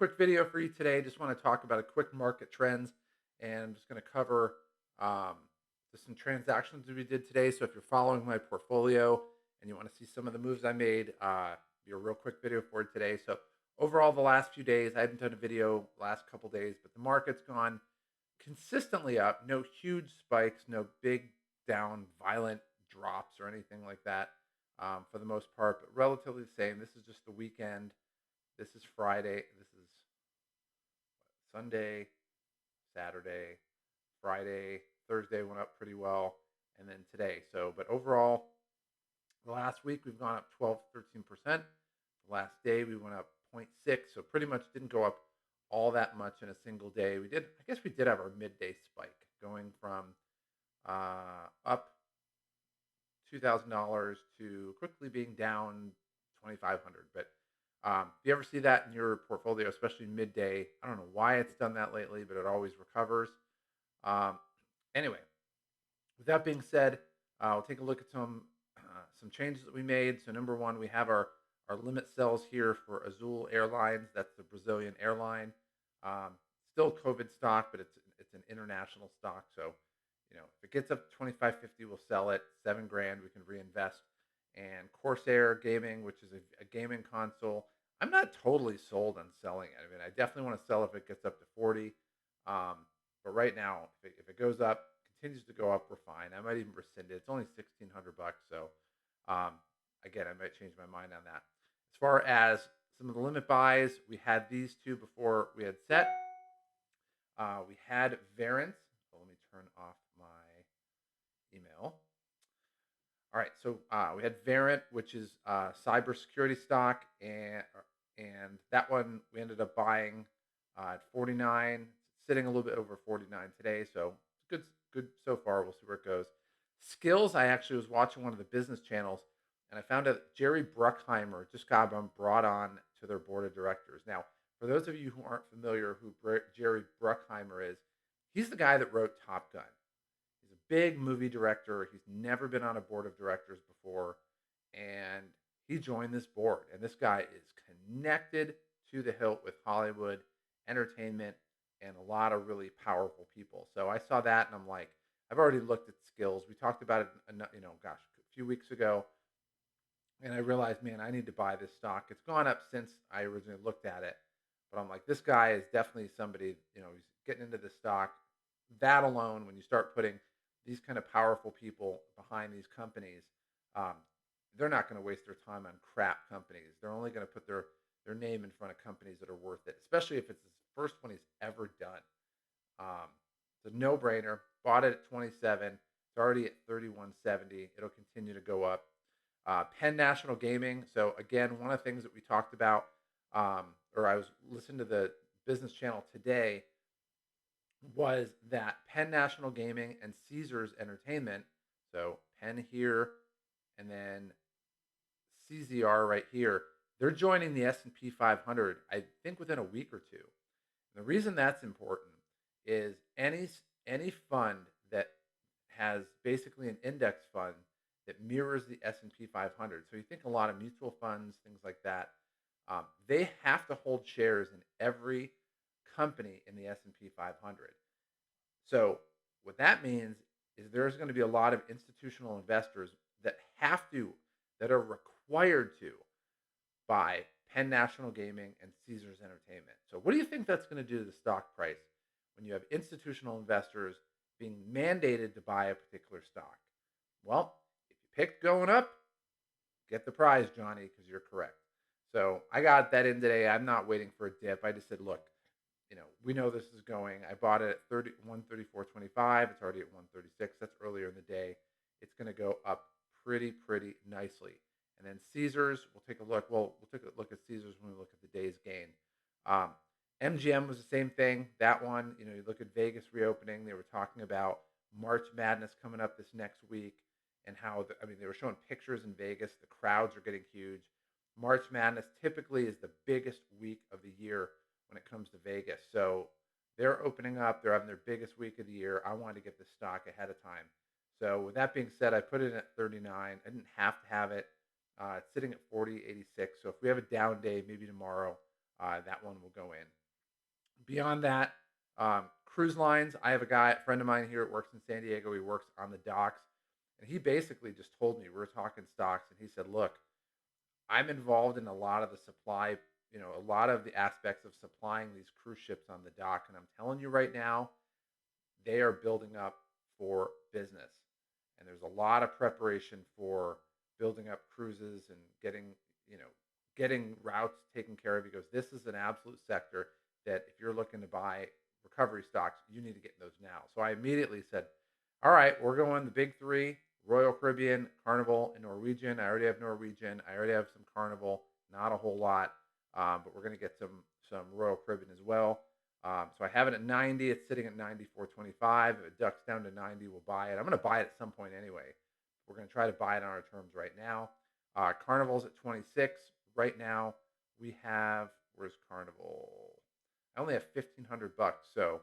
quick video for you today. Just want to talk about a quick market trends, and I'm just going to cover um, just some transactions that we did today. So if you're following my portfolio and you want to see some of the moves I made, be a real quick video for it today. So overall, the last few days, I haven't done a video last couple days, but the market's gone consistently up. No huge spikes, no big down, violent drops or anything like that for the most part, but relatively the same. This is just the weekend. This is Friday. This is Sunday, Saturday, Friday, Thursday went up pretty well, and then today. So, but overall, the last week we've gone up 12, 13%. The last day we went up 0.6, so pretty much didn't go up all that much in a single day. I guess we did have our midday spike going from up $2,000 to quickly being down 2,500. But if you ever see that in your portfolio, especially midday, I don't know why it's done that lately, but it always recovers. Um, anyway, with that being said, we'll take a look at some changes that we made. So number one, we have our limit sells here for Azul Airlines. That's the Brazilian airline. Um, Still COVID stock, but it's an international stock. So if it gets up to 25.50, we'll sell it. 7 grand, we can reinvest. And Corsair Gaming, which is a gaming console, I'm not totally sold on selling it. I mean, I definitely want to sell if it gets up to 40. Um, but right now, if it goes up, continues to go up, we're fine. I might even rescind it. It's only 1,600 bucks. So um, again, I might change my mind on that. As far as some of the limit buys, we had these two before we had set. We had Variance. So let me turn off my email. All right, so we had Variant, which is cybersecurity stock, and that one we ended up buying at 49, sitting a little bit over 49 today. So good so far. We'll see where it goes. Skills. I actually was watching one of the business channels, and I found out that Jerry Bruckheimer just got brought on to their board of directors. Now, for those of you who aren't familiar who Jerry Bruckheimer is, he's the guy that wrote Top Gun. He's a big movie director. He's never been on a board of directors before, and he joined this board. And this guy is connected to the hilt with Hollywood, entertainment, and a lot of really powerful people. So I saw that, and I'm like, I've already looked at skills. We talked about it, a few weeks ago, and I realized, man, I need to buy this stock. It's gone up since I originally looked at it, but I'm like, this guy is definitely somebody. He's getting into this stock. That alone, when you start putting these kind of powerful people behind these companies, um, they're not going to waste their time on crap companies. They're only going to put their name in front of companies that are worth it, especially if it's the first one he's ever done. It's a no-brainer. Bought it at 27. It's already at 31.70. It'll continue to go up. Penn National Gaming. So again, one of the things that we talked about, or I was listening to the business channel today, was that Penn National Gaming and Caesars Entertainment, so Penn here and then CZR right here, they're joining the S&P 500, I think within a week or two. And the reason that's important is any fund that has basically an index fund that mirrors the S&P 500. So you think a lot of mutual funds, things like that, they have to hold shares in every company in the S&P 500. So what that means is there's going to be a lot of institutional investors that that are required to buy Penn National Gaming and Caesars Entertainment. So what do you think that's going to do to the stock price when you have institutional investors being mandated to buy a particular stock? Well, if you picked going up, get the prize, Johnny, because you're correct. So I got that in today. I'm not waiting for a dip. I just said, look, we know this is going. I bought it at 134.25. It's already at 136. That's earlier in the day. It's going to go up pretty nicely. And then Caesars, we'll take a look. Well, we'll take a look at Caesars when we look at the day's gain. Um, MGM was the same thing. That one, you look at Vegas reopening. They were talking about March Madness coming up this next week, and how they were showing pictures in Vegas. The crowds are getting huge. March Madness typically is the biggest week of the year when it comes to Vegas. So they're opening up. They're having their biggest week of the year. I wanted to get the stock ahead of time. So with that being said, I put it at 39. I didn't have to have it. It's sitting at 40.86. So if we have a down day, maybe tomorrow, that one will go in. Beyond that, cruise lines. I have a friend of mine here that works in San Diego. He works on the docks, and he basically just told me we were talking stocks, and he said, "Look, I'm involved in a lot of the supply, a lot of the aspects of supplying these cruise ships on the dock, and I'm telling you right now, they are building up for business. And there's a lot of preparation for building up cruises and you know, getting routes taken care of because this is an absolute sector that if you're looking to buy recovery stocks, you need to get in those now." So I immediately said, "All right, we're going the big three: Royal Caribbean, Carnival, and Norwegian." I already have Norwegian. I already have some Carnival, not a whole lot, but we're going to get some Royal Caribbean as well. So I have it at 90. It's sitting at 94.25. If it ducks down to 90, we'll buy it. I'm going to buy it at some point anyway. We're going to try to buy it on our terms right now. Carnival's at 26 right now. We have, where's Carnival? I only have $1,500, so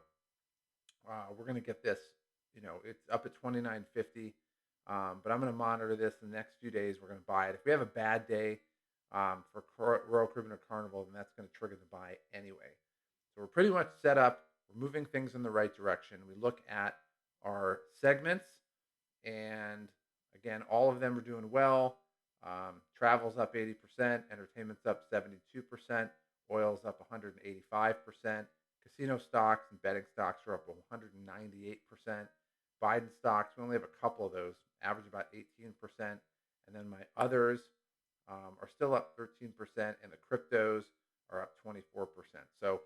we're going to get this. It's up at 29.50. But I'm going to monitor this in the next few days. We're going to buy it. If we have a bad day for Royal Caribbean or Carnival, then that's going to trigger the buy anyway. So we're pretty much set up. We're moving things in the right direction. We look at our segments, and again, all of them are doing well. Travel's up 80%, entertainment's up 72%, oil's up 185%, casino stocks and betting stocks are up 198%. Biden stocks, we only have a couple of those, average about 18%. And then my others are still up 13%, and the cryptos are up 24%. So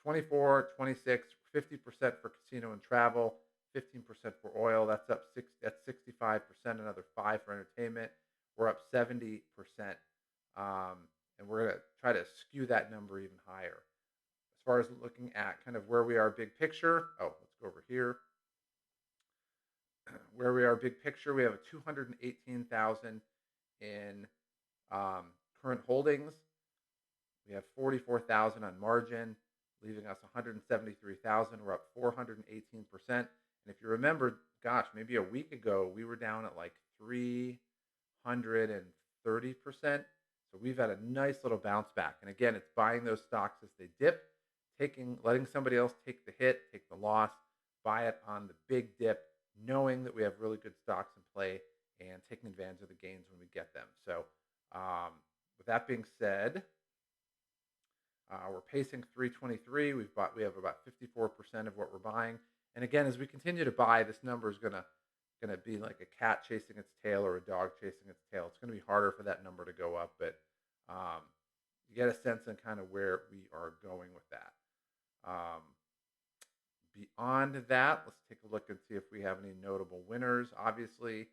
24, 26, 50% for casino and travel, 15% for oil. That's 65%, another 5 for entertainment. We're up 70%. And we're going to try to skew that number even higher. As far as looking at kind of where we are big picture, let's go over here. Where we are big picture, we have a 218,000 in current holdings. We have 44,000 on margin, leaving us 173,000. We're up 418%. And if you remember, gosh, maybe a week ago, we were down at like 330%. So we've had a nice little bounce back. And again, it's buying those stocks as they dip, letting somebody else take the hit, take the loss, buy it on the big dip, knowing that we have really good stocks in play and taking advantage of the gains when we get them. So with that being said, we're pacing 323. We have about 54% of what we're buying. And again, as we continue to buy, this number is gonna be like a cat chasing its tail or a dog chasing its tail. It's gonna be harder for that number to go up, but you get a sense on kind of where we are going with that. Beyond that, let's take a look and see if we have any notable winners. Obviously,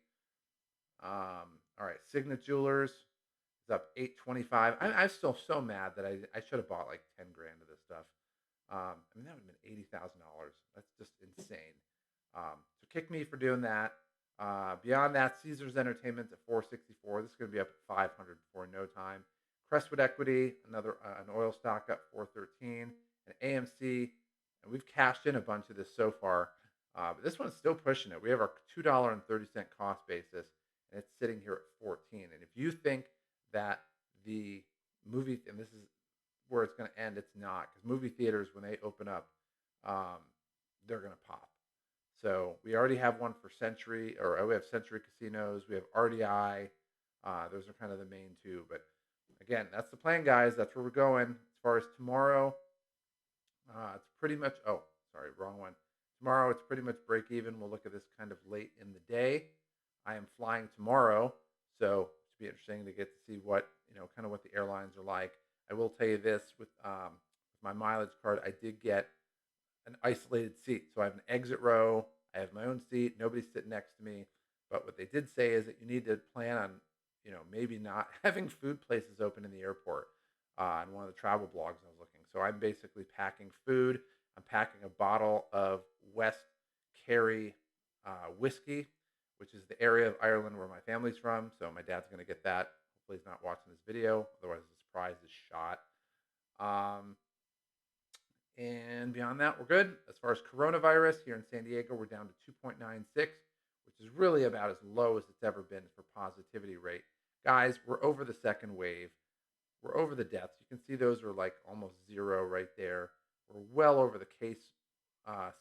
all right, Signet Jewelers is up 825. I'm still so mad that I should have bought like 10 grand of this stuff. I mean, that would have been $80,000. That's just insane. So kick me for doing that. Beyond that, Caesars Entertainment's at 464. This is going to be up at 500 before no time. Crestwood Equity, an oil stock, up 413, and AMC. And we've cashed in a bunch of this so far, but this one's still pushing it. We have our $2.30 cost basis, and it's sitting here at 14. And if you think that the movie, and this is where it's going to end, it's not, because movie theaters, when they open up, they're going to pop. So we already have one for Century, or we have Century Casinos. We have RDI. Those are kind of the main two. But again, that's the plan, guys. That's where we're going. As far as tomorrow, it's pretty much, sorry, wrong one. Tomorrow, it's pretty much break even. We'll look at this kind of late in the day. I am flying tomorrow, so it's be interesting to get to see what, kind of what the airlines are like. I will tell you this, with my mileage card, I did get an isolated seat. So I have an exit row. I have my own seat. Nobody's sitting next to me. But what they did say is that you need to plan on, maybe not having food places open in the airport. On one of the travel blogs I was looking. So I'm basically packing food. I'm packing a bottle of West Kerry whiskey, which is the area of Ireland where my family's from. So my dad's going to get that. Hopefully he's not watching this video. Otherwise the surprise is shot. And beyond that, we're good. As far as coronavirus, here in San Diego, we're down to 2.96, which is really about as low as it's ever been for positivity rate. Guys, we're over the second wave. We're over the deaths. You can see those are like almost zero right there. We're well over the case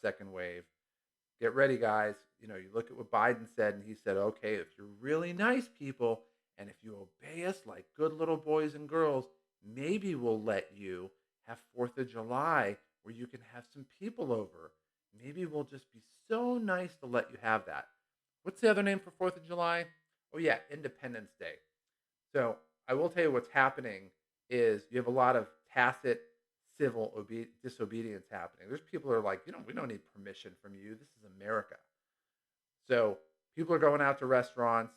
second wave. Get ready, guys. You know, you look at what Biden said, and he said, okay, if you're really nice people and if you obey us like good little boys and girls, maybe we'll let you have 4th of July where you can have some people over. Maybe we'll just be so nice to let you have that. What's the other name for 4th of July? Oh, yeah, Independence Day. So I will tell you what's happening is you have a lot of tacit civil disobedience happening. There's people who are like, we don't need permission from you. This is America. So people are going out to restaurants.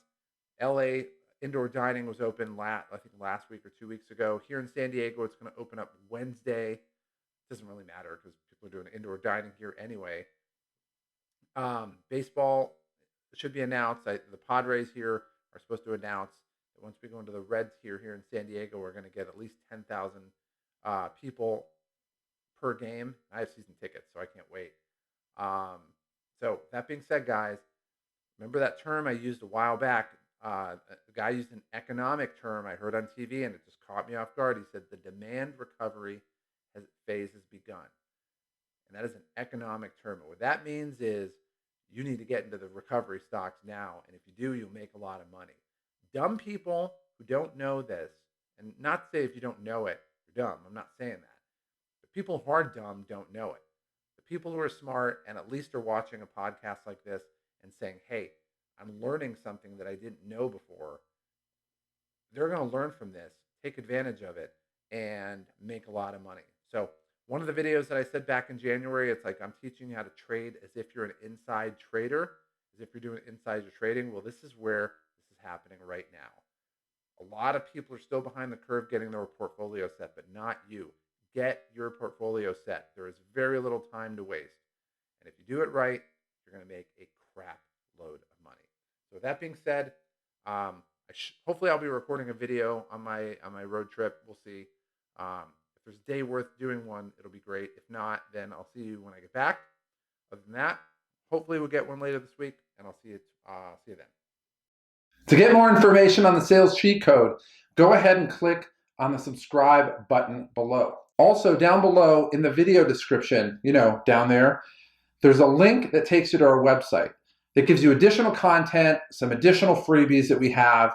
LA indoor dining was open I think last week or 2 weeks ago. Here in San Diego, it's going to open up Wednesday. It doesn't really matter because people are doing indoor dining here anyway. Baseball should be announced. The Padres here are supposed to announce that once we go into the Reds here in San Diego, we're going to get at least 10,000 people per game. I have season tickets, so I can't wait. So that being said, guys, remember that term I used a while back? The guy used an economic term I heard on TV, and it just caught me off guard. He said the demand recovery phase has begun. And that is an economic term. What that means is you need to get into the recovery stocks now. And if you do, you'll make a lot of money. Dumb people who don't know this, and not say if you don't know it, you're dumb. I'm not saying that. The people who are dumb don't know it. The people who are smart and at least are watching a podcast like this and saying, hey, I'm learning something that I didn't know before, they're going to learn from this, take advantage of it, and make a lot of money. So one of the videos that I said back in January, it's like I'm teaching you how to trade as if you're an inside trader, as if you're doing insider trading. Well, this is where this is happening right now. A lot of people are still behind the curve getting their portfolio set, but not you. Get your portfolio set. There is very little time to waste. And if you do it right, you're going to make a crap load of money. So with that being said, hopefully I'll be recording a video on my road trip. We'll see. If there's a day worth doing one, it'll be great. If not, then I'll see you when I get back. Other than that, hopefully we'll get one later this week, and I'll see you then. To get more information on the sales cheat code, go ahead and click on the subscribe button below. Also, down below in the video description, down there, there's a link that takes you to our website that gives you additional content, some additional freebies that we have,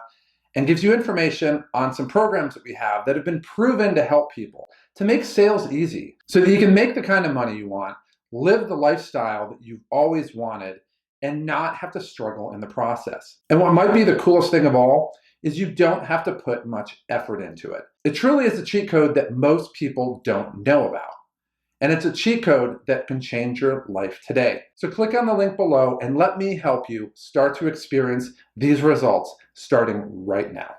and gives you information on some programs that we have that have been proven to help people to make sales easy so that you can make the kind of money you want, live the lifestyle that you've always wanted, and not have to struggle in the process. And what might be the coolest thing of all is you don't have to put much effort into it. It truly is a cheat code that most people don't know about. And it's a cheat code that can change your life today. So click on the link below and let me help you start to experience these results starting right now.